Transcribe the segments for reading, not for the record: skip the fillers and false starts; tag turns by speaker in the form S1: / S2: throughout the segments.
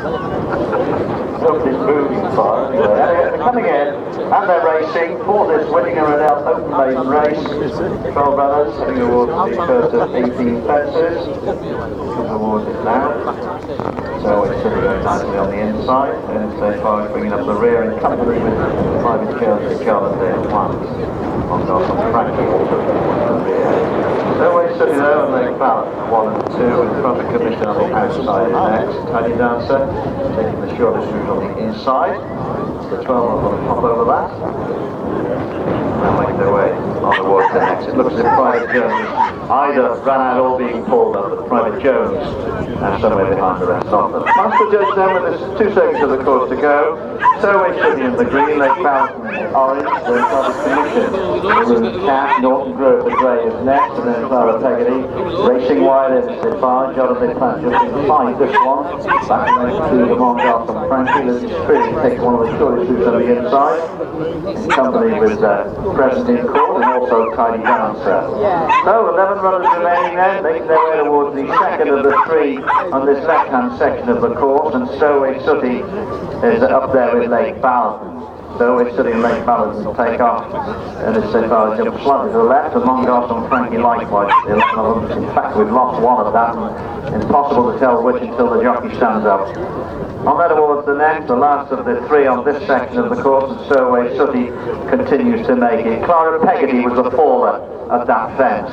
S1: Somebody's moving far. Anyway, they're coming in and they're racing for this winning and Riddell Open Maiden race. 12 runners heading towards the first of 18 fences. Come towards it now. So it's sitting very nicely on the inside, and so far bringing up the rear in company with Private Charlotte there at once. On Frankie also the rear. So we're sitting there and they balance 1 and 2 in front of Commission on the outside next. Tiny Dancer taking the shortest route on the inside. The 12 are going to pop over that. They'll make their way on towards the next. It looks as if Private Jones either ran out or being pulled up, but Private Jones and somewhere behind the rest of them. Master Judge then with this 2 seconds of the course to go. Stowaway City in the green, Lake Ballot orange, then Private Commission, Blue Cat, Norton Grove, the grey is next, and then Clara Peggotty racing wide in the far. Jonathan Plant just inside this one. Back to the Mongar from Frankie. Lizzie Spears takes one of the shortest routes on the inside, in company with Present in Court and also Tiny Dancer. So 11 runners remaining then, making their way towards the second of the 3 on this left-hand section of the course, and Stowaway Sooty is up there with Lake Ballot. Stowaway Sooty and Lake Ballot will take off, and it's so far jump slightly to the left, and Mongar and Frankie likewise. The 11 of them. In fact, we've lost one of that, and it's impossible to tell which until the jockey stands up. On there towards the next, the last of the 3 on this section of the course, and Stowaway Sooty continues to make it. Clara Peggotty was the faller at that fence.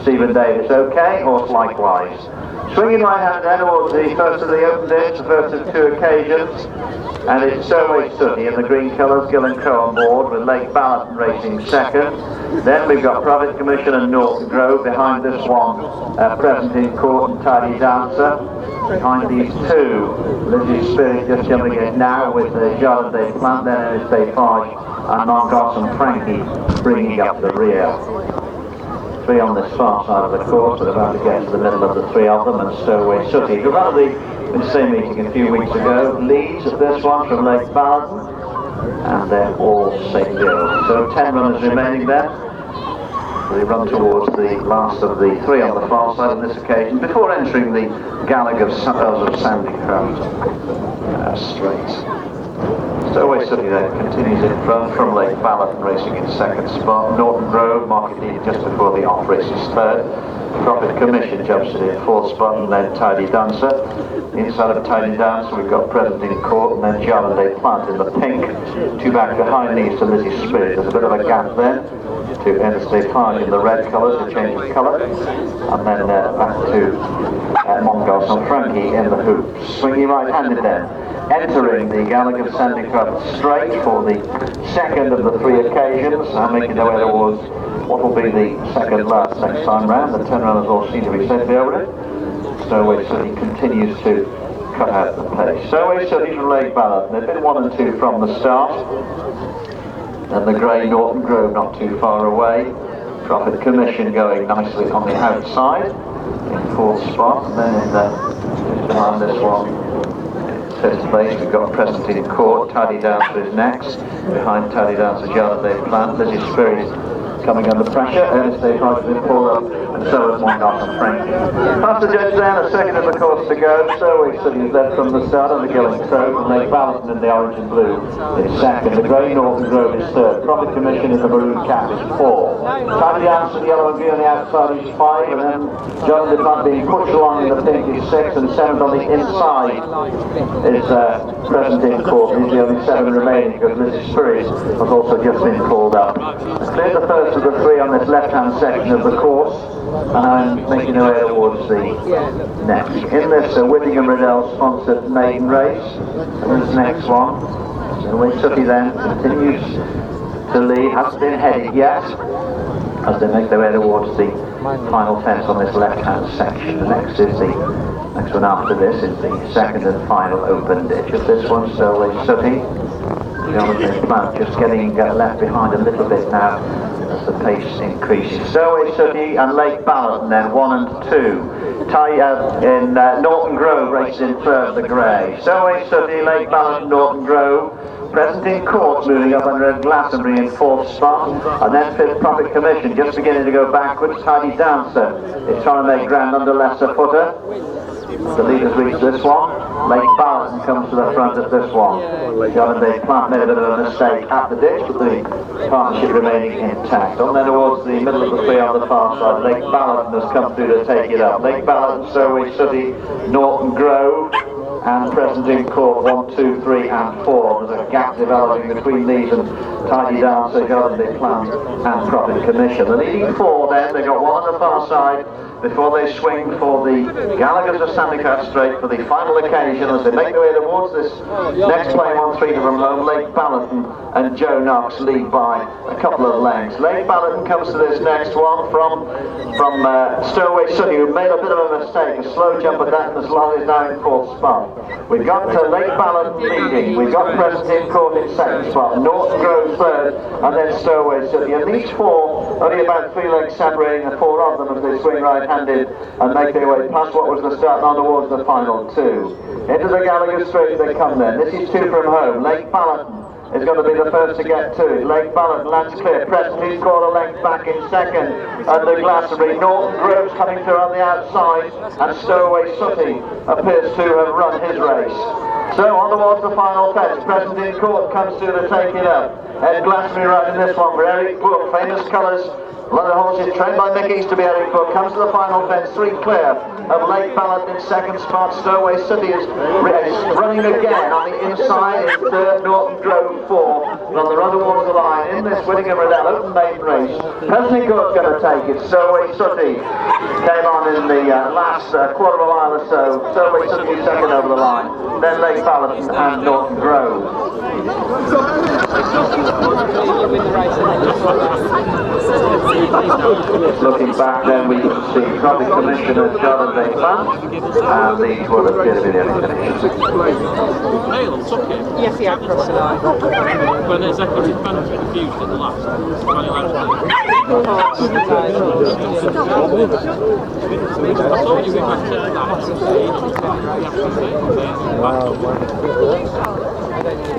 S1: Stephen Davis okay, horse likewise. Swinging right hand then towards the first of the open ditch, the first of 2 occasions, and it's Stowaway Sooty in the green colours, Gill and Co on board with Lake Ballot racing second. Then we've got Private Commission and Norton Grove behind this one, Present in Court and Tidy Dancer. Behind these 2, Lizzie Spirit just jumping in now with the Jarlath Day Plant, then it's Day Farge and Mongoss and Frankie bringing up the rear. 3 on this far side of the course, we're about to get to the middle of the 3 of them, and Stowaway Sooty, who ran the same meeting a few weeks ago, leads at this one from Lake Ballot, and they're all safe go. So 10 runners remaining there. They run towards the last of the 3 on the far side on this occasion, before entering the Gallagher Sandycraft straight. Stowaway Sooty then continues in front from Lake Ballot racing in second spot. Norton Grove, market leader just before the off race is third. Profit Commission jumps it in 4th spot, and then Tidy Dancer. Inside of Tidy Dancer we've got Present in Court, and then Jarlath Day Plant in the pink. 2 back behind these to Lizzie Spirit. There's a bit of a gap then to Interstate Park in the red colours, a change of colour, and then back to Mongoss and Frankie in the hoops. Swinging right-handed then, entering the Gallagher Sandycraft straight for the second of the 3 occasions, and making their way towards what will be the second last next time round. The 10 runners all seem to be safely over it. Stowaway Sooty continues to cut out the pace. Stowaway Sooty from Lake Ballot. They've been 1 and 2 from the start. And the grey Norton Grove not too far away. Profit Commission going nicely on the outside in 4th spot, and then in just behind this one, 5th place we've got Present in Court. Tidy Dancer is next. Behind Tidy Dancer, Jarlath Day Plant. Lizzie Spirit coming under pressure. Ernest Day Farge has been pulled up, and so has Mongoss and Frankie. Past the judge then, a second of the course to go. Stowaway Sooty is led from the start on the Gill and Co, and Lake Ballot in the orange and blue is second. The grey Norton Grove is third. Profit Commission in the maroon cap is 4. Tidy Dancer, the yellow and green on the outside is 5, and then John De Plant being pushed along in the pink is 6, and 7 on the inside is Present in Court. He's the only 7 remaining because Lizzie Spirit has also just been called up. Cleared the first of the 3 on this left-hand section of the course, and I'm making our way towards the next. In this Whittingham Riddell sponsored maiden race, and this next one, Stowaway Sooty then continues to lead, hasn't been headed yet, as they make their way towards the final fence on this left-hand section. The next one after this is the second and final open ditch of this one. Stowaway Sooty, Jonathan Plant just getting left behind a little bit now as the pace increases. Stowaway Sooty and Lake Ballot, and then 1 and 2. In Norton Grove races in third, the grey. Stowaway Sooty, Lake Ballot, Norton Grove. Present in Court moving up under a Glastonbury in 4th spot, and then 5th Profit Commission just beginning to go backwards. Tidy Dancer is trying to make ground under Lesser Footer. The leaders reach this one. Lake Ballarton comes to the front at this one. John and Plant made a bit of a mistake at the ditch, but the partnership remaining intact. And then towards the middle of the three on the far side, Lake Ballarton has come through to take it up. Lake Ballarton, Stowaway City, Norton Grove, and present in court 1, 2, 3 and 4. There's a gap developing between these and Tidy Dancer, Garden Day Plant and Profit Commission. The leading four then, they've got one on the far side before they swing for the Gallagher's of Sandycott Straight for the final occasion as they make their way towards this next play 1-3 from home. Lake Ballarton and Joe Knox lead by a couple of lengths. Lake Ballarton comes to this next one from Stowaway City, who made a bit of a mistake, a slow jump at that, and as long as now in fourth spot. We've got Lake Ballarton leading, we've got Present in Court in second spot, Norton Grove third, and then Stowaway City. And these four, only about 3 lengths separating the four of them as they swing right-handed and make their way past what was the start on towards the final two. Into the Gallagher Straight they come then. This is 2 from home. Lake Ballarton is going to be the first to get to it. Lake Ballarton lands clear. Preston, he's got a length back in second. And the Glastonbury. Norton Grove's coming through on the outside. And Stowaway Sooty appears to have run his race. So on towards the final fence. Preston in court comes through to take it up. Ed Glastonbury right in this one for Eric Book. Famous colours. London horses trained by Mick East to be Eric Book. Comes to the final fence. 3 clear of Lake Ballarton in second spot. Stowaway City is running again on the inside in third. Norton Grove 4. And on the run towards the line in this Whittingham Riddell Open Maiden race. Preston Court's going to take it. Stowaway City came on in the last quarter of a mile or so. Stowaway City second over the line. Then Lake Ballarton and Norton Grove. Looking back then we can see Profit Commissioner John and Plant, and these will appear to be the only finishes.
S2: Yes, he had crossed the line.
S3: When there's equity benefit confused in the last, I thought you were back to that.